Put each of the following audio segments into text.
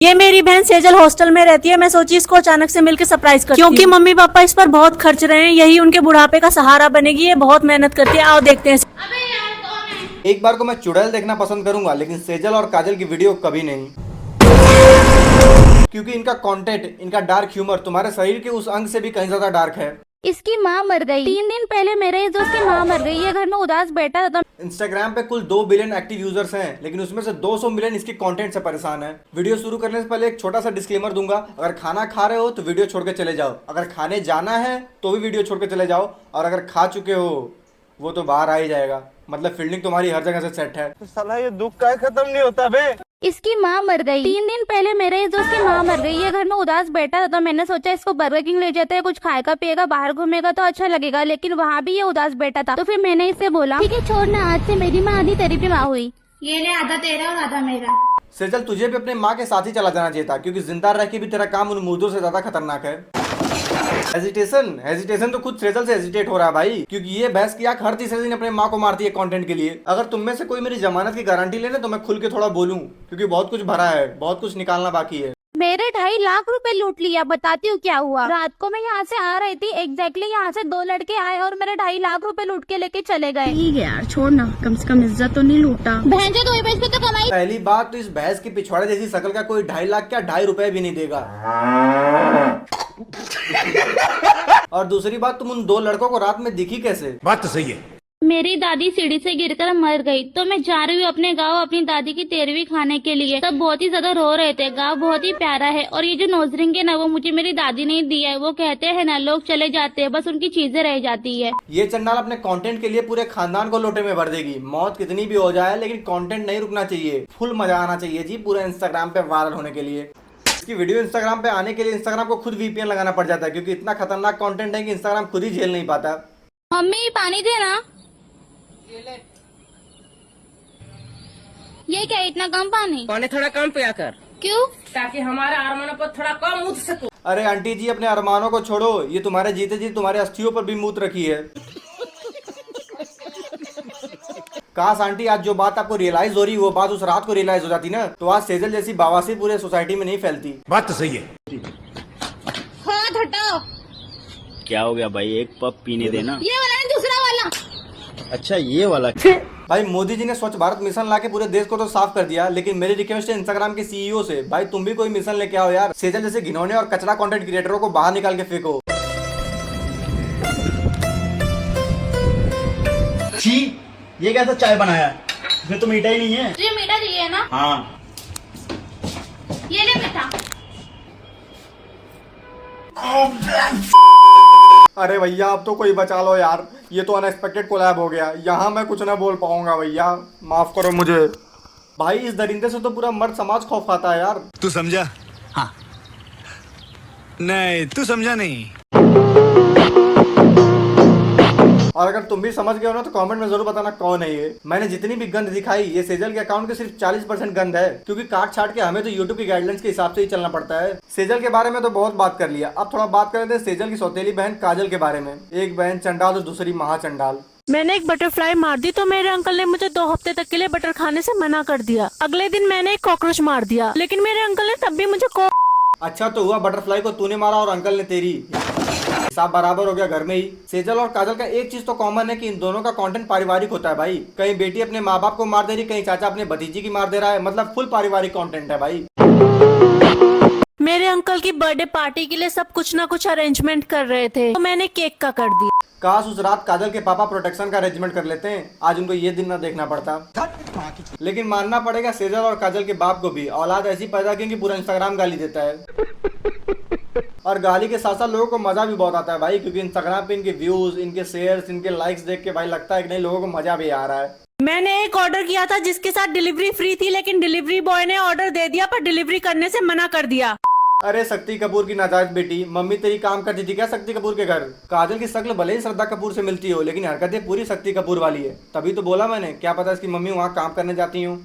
ये मेरी बहन सेजल हॉस्टल में रहती है। मैं सोची इसको अचानक से मिलकर सरप्राइज करती हूँ, क्योंकि मम्मी पापा इस पर बहुत खर्च रहे हैं, यही उनके बुढ़ापे का सहारा बनेगी। ये बहुत मेहनत करती है। आओ देखते हैं। एक बार को मैं चुड़ैल देखना पसंद करूंगा, लेकिन सेजल और काजल की वीडियो कभी नहीं, क्योंकि इनका कंटेंट, इनका डार्क ह्यूमर तुम्हारे शरीर के उस अंग से भी कहीं ज्यादा डार्क है। इसकी माँ मर गई 3 दिन पहले। मेरे इस दोस्त की माँ मर गई। ये घर में उदास बैठा था। इंस्टाग्राम पे कुल 2 बिलियन एक्टिव यूजर्स हैं, लेकिन उसमें से 200 मिलियन इसके कंटेंट से परेशान है। वीडियो शुरू करने से पहले एक छोटा सा डिस्क्लेमर दूंगा। अगर खाना खा रहे हो तो वीडियो छोड़ के चले जाओ, अगर खाने जाना है तो भी वीडियो छोड़ के चले जाओ, और अगर खा चुके हो वो तो बाहर आ ही जाएगा। मतलब फील्डिंग तुम्हारी हर जगह से सेट है। तो साला ये दुख का खत्म नहीं होता बे। इसकी माँ मर गई 3 दिन पहले। मेरे इस दोस्त की माँ मर गई। ये घर में उदास बैठा था, तो मैंने सोचा इसको बर्गर किंग ले जाते हैं, कुछ खाएगा पिएगा, बाहर घूमेगा तो अच्छा लगेगा। लेकिन वहाँ भी ये उदास बैठा था। तो फिर मैंने इससे बोला, ठीक है छोड़ ना, आज से मेरी माँ आधी तेरी भी माँ हुई। ये ले, आधा तेरा और आधा मेरा। सेजल, तुझे भी अपने माँ के साथ ही चला जाना चाहिए था, क्योंकि जिंदा रह के भी तेरा काम उन मुर्दों से ज्यादा खतरनाक है। हेजिटेशन तो खुद सेजल से हेजिटेट हो रहा है भाई, क्योंकि ये भैंस की आंख हर तीसरे दिन अपने माँ को मारती है कंटेंट के लिए। अगर तुम में से कोई मेरी जमानत की गारंटी लेने तो मैं खुल के थोड़ा बोलूं, क्योंकि बहुत कुछ भरा है, बहुत कुछ निकालना बाकी है। मेरे 2.5 लाख रुपए लूट लिया। बताती हूँ क्या हुआ। रात को मैं यहाँ से आ रही थी, एग्जैक्टली यहाँ से 2 लड़के आए और मेरे 2.5 लाख रुपए लूट के लेके चले गए। ठीक है यार, छोड़ ना, कम से कम इज्जत तो नहीं लूटा। बहन जो 2 पैसे तो कमाई। पहली बात तो इस भैंस की पिछवाड़े जैसी शकल का कोई 2.5 लाख क्या 2.5 रुपए भी नहीं देगा। और दूसरी बात, तुम उन 2 लड़कों को रात में दिखी कैसे? बात तो सही है। मेरी दादी सीढ़ी से गिरकर मर गई, तो मैं जा रही हूँ अपने गांव अपनी दादी की 13वीं खाने के लिए। सब बहुत ही ज्यादा रो रहे थे। गांव बहुत ही प्यारा है, और ये जो नोजरिंग है ना, वो मुझे मेरी दादी ने दिया है। वो कहते हैं ना, लोग चले जाते हैं, बस उनकी चीजें रह जाती है। ये चंडाल अपने कंटेंट के लिए पूरे खानदान को लोटे में भर देगी। मौत कितनी भी हो जाए, लेकिन कंटेंट नहीं रुकना चाहिए। फुल मजा आना चाहिए जी, पूरे इंस्टाग्राम पे वायरल होने के लिए। इसकी वीडियो इंस्टाग्राम पे आने के लिए इंस्टाग्राम को खुद VPN लगाना पड़ जाता है, क्योंकि इतना खतरनाक कंटेंट है कि इंस्टाग्राम खुद ही झेल नहीं पाता। मम्मी पानी देना। ये क्या इतना कम पानी? पानी थोड़ा कम पिया कर। क्यों? ताकि हमारे अरमानों पर थोड़ा कम उठ सको। अरे आंटी जी, अपने अरमानों को छोड़ो, ये तुम्हारे जीते जी तुम्हारे अस्थियों पर भी मूत रखी है। काश आंटी, आज जो बात आपको रियलाइज हो रही वो बात उस रात को रियलाइज हो जाती ना, तो आज सेजल जैसी बवासीर पूरे सोसाइटी में नहीं फैलती। बात तो सही है। हाथ हटाओ। क्या हो गया भाई, एक पप पीने देना। ये वाला नहीं, दूसरा वाला। अच्छा ये वाला। भाई मोदी जी ने स्वच्छ भारत मिशन लाके पूरे देश को तो साफ कर दिया, लेकिन मेरी रिक्वेस्ट है इंस्टाग्राम के CEO से, भाई तुम भी कोई मिशन लेके आओ यार। सेजल जैसे घिनौने और कचरा कंटेंट क्रिएटरों को बाहर निकाल के फेंको। छी, ये कैसा चाय बनाया? इसमें तो मीठा ही नहीं है। तुझे मीठा चाहिए ना? हाँ। ये ले मीठा। अरे भैया, अब तो कोई बचा लो यार, ये तो अनएक्सपेक्टेड कोलैब हो गया। यहाँ मैं कुछ ना बोल पाऊंगा भैया, माफ करो मुझे। भाई इस दरिंदे से तो पूरा मर्द समाज खौफ खाता है यार। तू समझा? हाँ। नहीं, तू समझा नहीं। और अगर तुम भी समझ गए हो ना, तो कमेंट में जरूर बताना कौन है ये। मैंने जितनी भी गंद दिखाई, ये सेजल के अकाउंट के सिर्फ 40% गंद है, क्योंकि काट छाट के हमें तो यूट्यूब की गाइडलाइंस के हिसाब से ही चलना पड़ता है। सेजल के बारे में तो बहुत बात कर लिया, अब थोड़ा बात कर लेते हैं सेजल की सौतेली बहन काजल के बारे में। एक बहन चंडाल और दूसरी महाचंडाल। मैंने एक बटरफ्लाई मार दी, तो मेरे अंकल ने मुझे 2 हफ्ते तक के लिए बटर खाने से मना कर दिया। अगले दिन मैंने एक कॉकरोच मार दिया, लेकिन मेरे अंकल ने तब भी मुझे अच्छा तो हुआ, बटरफ्लाई को तूने मारा और अंकल ने तेरी। हिसाब बराबर हो गया घर में ही। सेजल और काजल का एक चीज तो कॉमन है कि इन दोनों का कंटेंट पारिवारिक होता है भाई। कहीं बेटी अपने माँ बाप को मार दे रही, कहीं चाचा अपने भतीजी की मार दे रहा है। मतलब फुल पारिवारिक कंटेंट है भाई। मेरे अंकल की बर्थडे पार्टी के लिए सब कुछ ना कुछ अरेंजमेंट कर रहे थे, तो मैंने केक का कर दिया। काश उस रात काजल के पापा प्रोटेक्शन का अरेंजमेंट कर लेते हैं, आज उनको ये दिन ना देखना पड़ता। लेकिन मानना पड़ेगा सेजल और काजल के बाप को भी, औलाद ऐसी पैदा की कि पूरा इंस्टाग्राम गाली देता है। और गाली के साथ साथ लोगों को मजा भी बहुत आता है भाई, क्योंकि इंस्टाग्राम पे इनके व्यूज, इनके शेयर्स, इनके लाइक्स देख के भाई लगता है कि नहीं, लोगों को मजा भी आ रहा है। मैंने एक ऑर्डर किया था जिसके साथ डिलीवरी फ्री थी, लेकिन डिलीवरी बॉय ने ऑर्डर दे दिया पर डिलीवरी करने से मना कर दिया। अरे शक्ति कपूर की नाजायज बेटी, मम्मी तेरी काम करती थी क्या शक्ति कपूर के घर? काजल की शक्ल भले ही श्रद्धा कपूर से मिलती हो, लेकिन हरकतें पूरी शक्ति कपूर वाली है। तभी तो बोला मैंने, क्या पता इसकी मम्मी वहाँ काम करने जाती हूँ।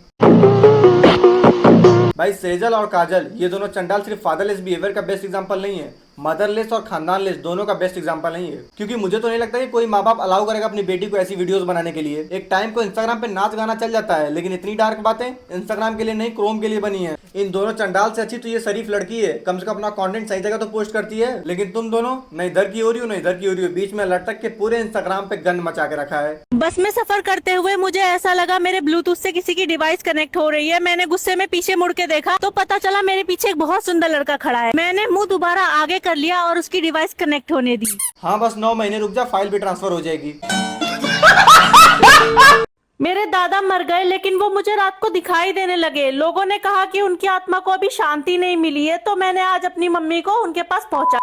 भाई सेजल और काजल, ये दोनों चंडाल सिर्फ फादरलेस बिहेवियर का बेस्ट एग्जांपल नहीं है, मदरलेस और खानदानलेस दोनों का बेस्ट एग्जांपल है ये, क्योंकि मुझे तो नहीं लगता कि कोई माँ बाप अलाउ करेगा अपनी बेटी को ऐसी वीडियोस बनाने के लिए। एक टाइम को इंस्टाग्राम पे नाच गाना चल जाता है, लेकिन इतनी डार्क बातें इंस्टाग्राम के लिए नहीं, क्रोम के लिए बनी है। इन दोनों चंडाल से अच्छी तो ये शरीफ लड़की है, कम से कम अपना कंटेंट सही जगह तो पोस्ट करती है। लेकिन तुम दोनों न इधर की हो रही हो न इधर की हो रही हो, बीच में लटक के पूरे इंस्टाग्राम पे गंद मचा के रखा है। बस में सफर करते हुए मुझे ऐसा लगा मेरे ब्लूटूथ से किसी की डिवाइस कनेक्ट हो रही है। मैंने गुस्से में पीछे मुड़ के देखा तो पता चला मेरे पीछे एक बहुत सुंदर लड़का खड़ा है। मैंने मुंह दोबारा आगे कर लिया और उसकी डिवाइस कनेक्ट होने दी। हाँ बस 9 महीने रुक जा, फाइल भी ट्रांसफर हो जाएगी। मेरे दादा मर गए, लेकिन वो मुझे रात को दिखाई देने लगे। लोगों ने कहा कि उनकी आत्मा को अभी शांति नहीं मिली है, तो मैंने आज अपनी मम्मी को उनके पास पहुंचा।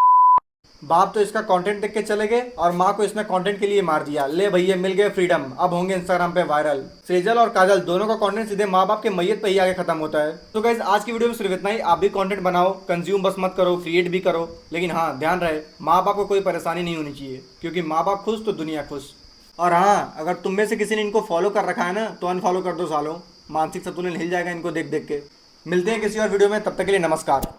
बाप तो इसका कंटेंट देख के चले गए और माँ को इसने कंटेंट के लिए मार दिया। ले भैया मिल गए फ्रीडम, अब होंगे इंस्टाग्राम पे वायरल। सेजल और काजल दोनों का कंटेंट सीधे माँ बाप के मैयत पे ही आगे खत्म होता है। तो गाइस आज की वीडियो में सिर्फ इतना ही। आप भी कंटेंट बनाओ, कंज्यूम बस मत करो, क्रिएट भी करो, लेकिन हाँ ध्यान रहे माँ बाप को कोई परेशानी नहीं होनी चाहिए, क्योंकि माँ बाप खुश तो दुनिया खुश। और हाँ, अगर तुम में से किसी ने इनको फॉलो कर रखा है ना, तो अनफॉलो कर दो सालों, मानसिक संतुलन हिल जाएगा इनको देख देख के। मिलते हैं किसी और वीडियो में, तब तक के लिए नमस्कार।